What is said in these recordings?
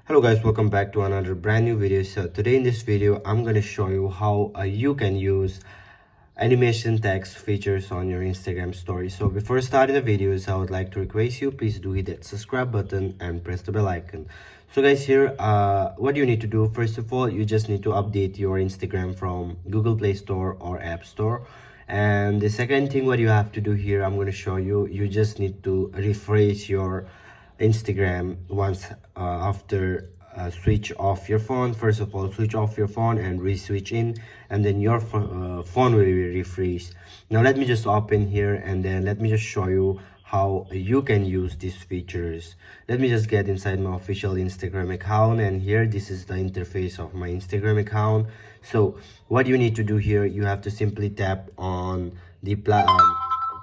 Hello guys, welcome back to another brand new video. So today in this video I'm going to show you how you can use animation text features on your Instagram story. So before starting the videos, I would like to request you, please do hit that subscribe button and press the bell icon. So guys, here what you need to do, first of all, you just need to update your Instagram from Google Play Store or App Store. And the second thing what you have to do here, I'm going to show you, you just need to refresh your Instagram once after switch off your phone. First of all, switch off your phone and re-switch in, and then your phone will be refreshed. Now let me just open here and then let me just show you how you can use these features. Let me just get inside my official Instagram account, and here this is the interface of my Instagram account. So what you need to do here, you have to simply tap on the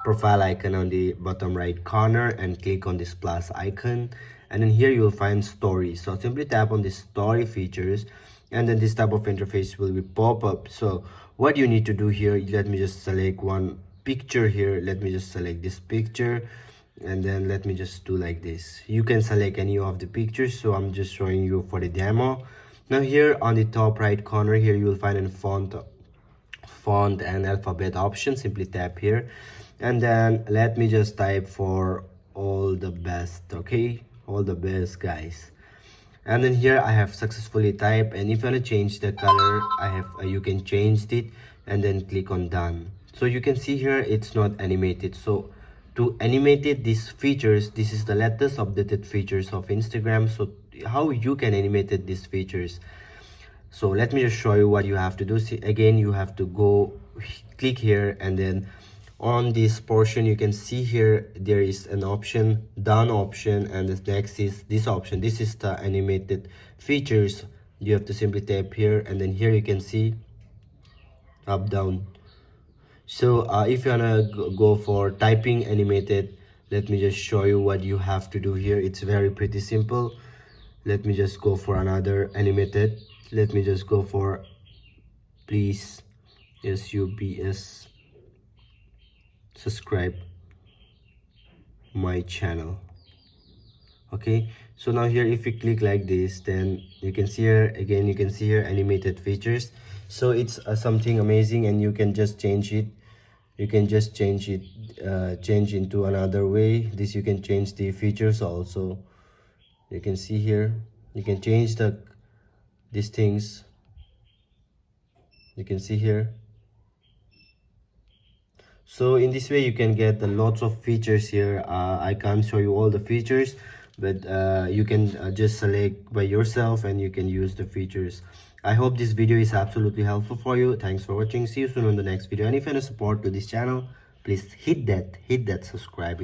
profile icon on the bottom right corner and click on this plus icon, and then here you will find stories. So simply tap on the story features, and then this type of interface will be pop up. So what you need to do here, let me just select one picture here. Let me just select this picture, and then let me just do like this. You can select any of the pictures, so I'm just showing you for the demo. Now here on the top right corner here, you will find a font and alphabet option. Simply tap here, and then let me just type for all the best. Okay, all the best guys. And then here I have successfully typed, and if you want to change the color, I have you can change it and then click on done. So you can see here it's not animated. So to animate it, these features, this is the latest updated features of Instagram. So how you can animate it, these features. So let me just show you what you have to do. See, again, you have to go click here, and then on this portion you can see here there is an option, done option, and the next is this option. This is the animated features. You have to simply tap here, and then here you can see up down. So if you wanna go for typing animated, let me just show you what you have to do here. It's very pretty simple. Let me just go for another animated. Let me just go for please subs subscribe my channel. Okay, so now here if you click like this, then you can see here again, you can see here animated features. So it's something amazing, and you can just change it. You can just change it, change into another way. This you can change the features also. You can see here you can change these things. You can see here. So in this way you can get lots of features here. I can't show you all the features, but you can just select by yourself and you can use the features. I hope this video is absolutely helpful for you. Thanks for watching. See you soon on the next video, and if you want to support to this channel, please hit that subscribe